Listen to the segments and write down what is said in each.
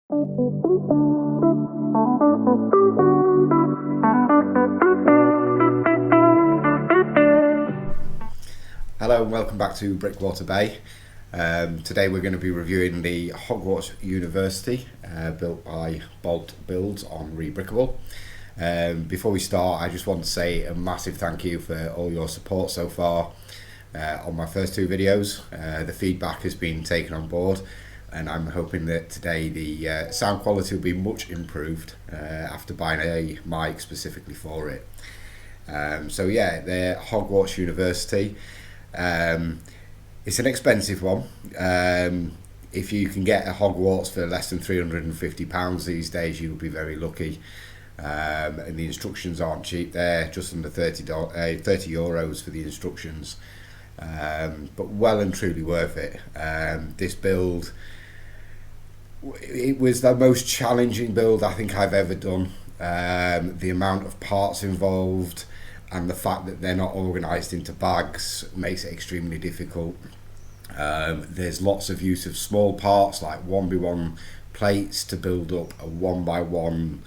Hello and welcome back to Brickwater Bay. Today we're going to be reviewing the Hogwarts University built by Boltbricks on rebrickable. Before we start, I just want to say a massive thank you for all your support so far on my first two videos. The feedback has been taken on board, and I'm hoping that today the sound quality will be much improved after buying a mic specifically for it. So yeah, the Hogwarts University. It's an expensive one. If you can get a Hogwarts for less than £350 these days, you'll be very lucky. And the instructions aren't cheap. They're just under €30 for the instructions, but well and truly worth it. This build, it was the most challenging build I think I've ever done. The amount of parts involved and the fact that they're not organised into bags makes it extremely difficult. There's lots of use of small parts like 1x1 plates to build up a 1x1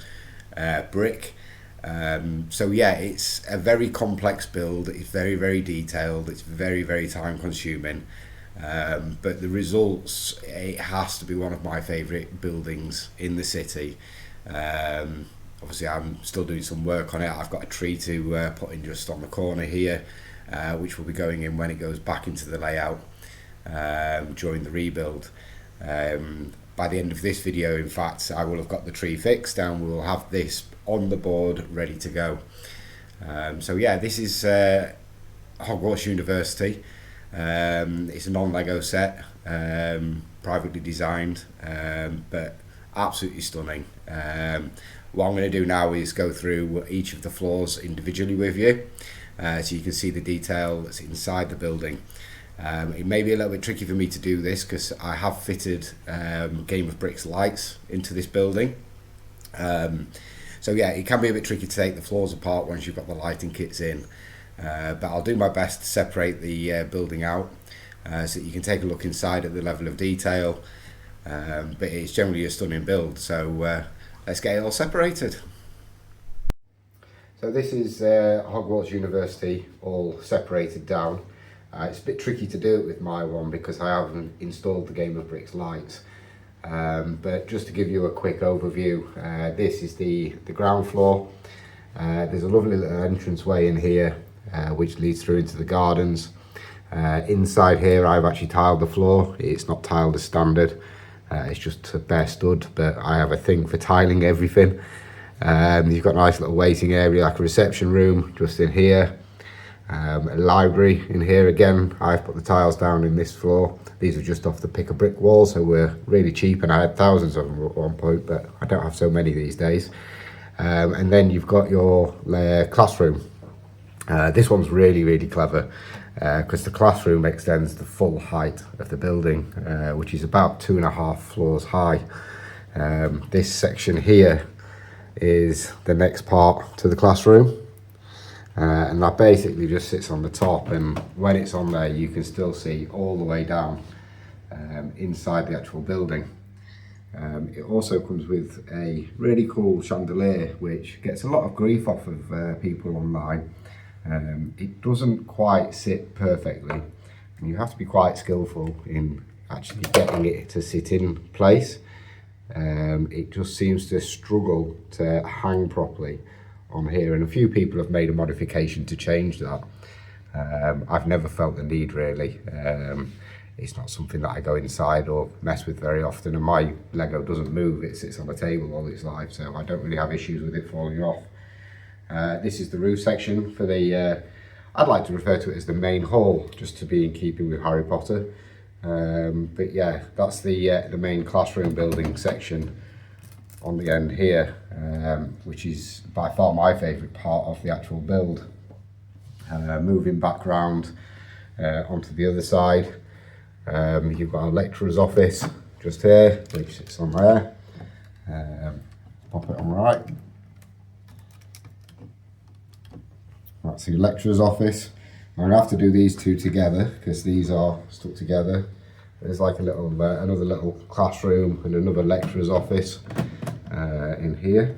brick. So yeah, it's a very complex build. It's very detailed. It's very time consuming. But the results, it has to be one of my favourite buildings in the city. Obviously I'm still doing some work on it. I've got a tree to put in just on the corner here, which will be going in when it goes back into the layout during the rebuild. By the end of this video, in fact, I will have got the tree fixed and we'll have this on the board ready to go. So yeah, this is Hogwarts University. It's a non-Lego set, privately designed, but absolutely stunning. What I'm going to do now is go through each of the floors individually with you, so you can see the detail that's inside the building. It may be a little bit tricky for me to do this because I have fitted Game of Bricks lights into this building. So yeah, it can be a bit tricky to take the floors apart once you've got the lighting kits in, but I'll do my best to separate the building out so that you can take a look inside at the level of detail. But it's generally a stunning build, so let's get it all separated. So this is Hogwarts University all separated down. It's a bit tricky to do it with my one because I haven't installed the Game of Bricks lights. But just to give you a quick overview, this is the ground floor. There's a lovely little entranceway in here which leads through into the gardens. Inside here I've actually tiled the floor. It's not tiled as standard. It's just a bare stud, but I have a thing for tiling everything. You've got a nice little waiting area, like a reception room just in here. A library in here again. I've put the tiles down in this floor. These are just off the pick a brick wall, so we're really cheap, and I had thousands of them at one point, but I don't have so many these days. And then you've got your classroom. This one's really clever because the classroom extends the full height of the building, which is about 2.5 floors high. This section here is the next part to the classroom, and that basically just sits on the top, and when it's on there you can still see all the way down inside the actual building. It also comes with a really cool chandelier which gets a lot of grief off of people online. It doesn't quite sit perfectly, and you have to be quite skillful in actually getting it to sit in place. It just seems to struggle to hang properly on here, and a few people have made a modification to change that. I've never felt the need really. It's not something that I go inside or mess with very often, and my Lego doesn't move. It sits on the table all its life, so I don't really have issues with it falling off. This is the roof section for the, I'd like to refer to it as the main hall, just to be in keeping with Harry Potter. But yeah, that's the main classroom building section on the end here, which is by far my favourite part of the actual build. Moving back round onto the other side, you've got a lecturer's office just here, which sits on there. Pop it on right. That's your lecturer's office. I'm going to have to do these two together because these are stuck together. There's like a little another little classroom and another lecturer's office in here.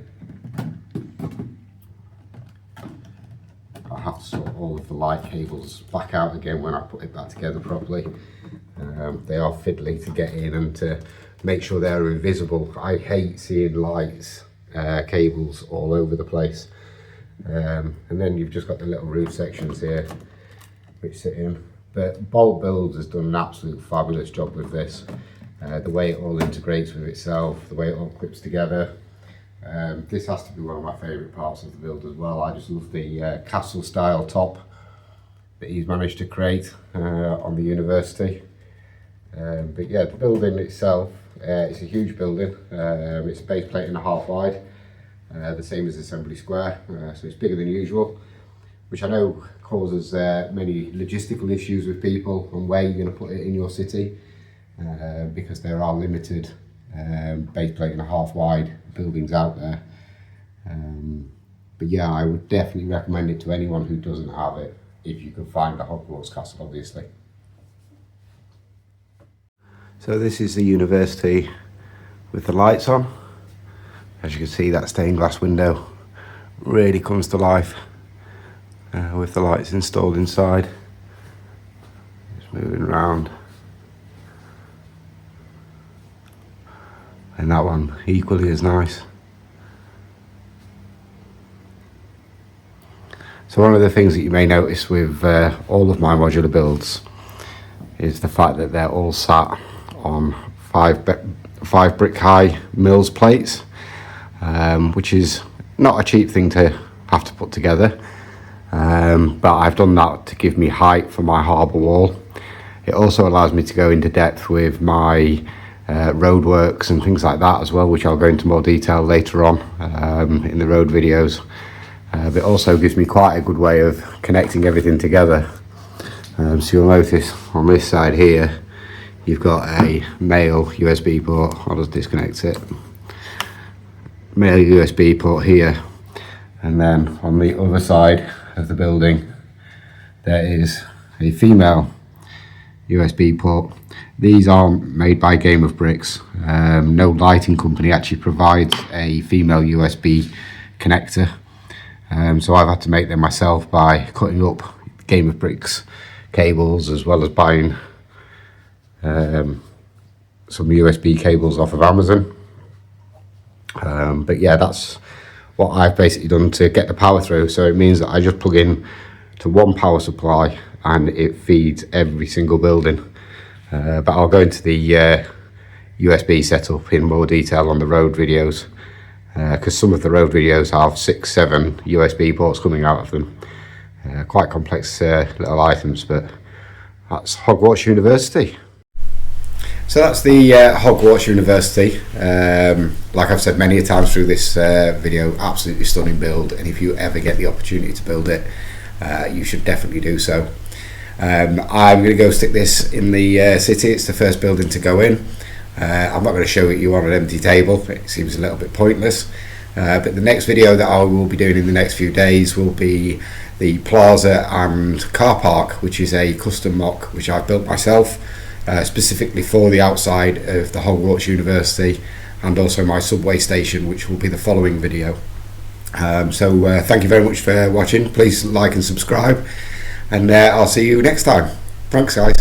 I'll have to sort all of the light cables back out again when I put it back together properly. They are fiddly to get in and to make sure they're invisible. I hate seeing lights, cables all over the place. And then you've just got the little roof sections here which sit in. But Bolt Builds has done an absolute fabulous job with this. The way it all integrates with itself, the way it all clips together. This has to be one of my favourite parts of the build as well. I just love the castle style top that he's managed to create on the university. But yeah, the building itself, it's a huge building. It's a base plate and a half wide, the same as Assembly Square, so it's bigger than usual, which I know causes many logistical issues with people and where you're going to put it in your city, because there are limited base plate and a half wide buildings out there. But yeah, I would definitely recommend it to anyone who doesn't have it, if you can find a Hogwarts castle, obviously. So this is the university with the lights on. As you can see, that stained glass window really comes to life with the lights installed inside. Just moving around. And that one equally as nice. So one of the things that you may notice with all of my modular builds is the fact that they're all sat on five brick high mills plates, which is not a cheap thing to have to put together, but I've done that to give me height for my harbour wall. It also allows me to go into depth with my roadworks and things like that as well, which I'll go into more detail later on in the road videos. But it also gives me quite a good way of connecting everything together. So you'll notice on this side here, you've got a male USB port. I'll just disconnect it. Male USB port here, and then on the other side of the building, there is a female USB port. These aren't made by Game of Bricks. No lighting company actually provides a female USB connector. So I've had to make them myself by cutting up Game of Bricks cables, as well as buying some USB cables off of Amazon. But yeah, that's what I've basically done to get the power through. So it means that I just plug in to one power supply and it feeds every single building. But I'll go into the USB setup in more detail on the road videos, because some of the road videos have 6-7 USB ports coming out of them. Quite complex little items, but that's Hogwarts University. So that's the Hogwarts University. Like I've said many times through this video, absolutely stunning build, and if you ever get the opportunity to build it, you should definitely do so. I'm going to go stick this in the city. It's the first building to go in. I'm not going to show it you on an empty table. It seems a little bit pointless. But the next video that I will be doing in the next few days will be the plaza and car park, which is a custom mock which I've built myself, specifically for the outside of the Hogwarts University, and also my subway station, which will be the following video. So thank you very much for watching. Please like and subscribe, and I'll see you next time. Thanks, guys.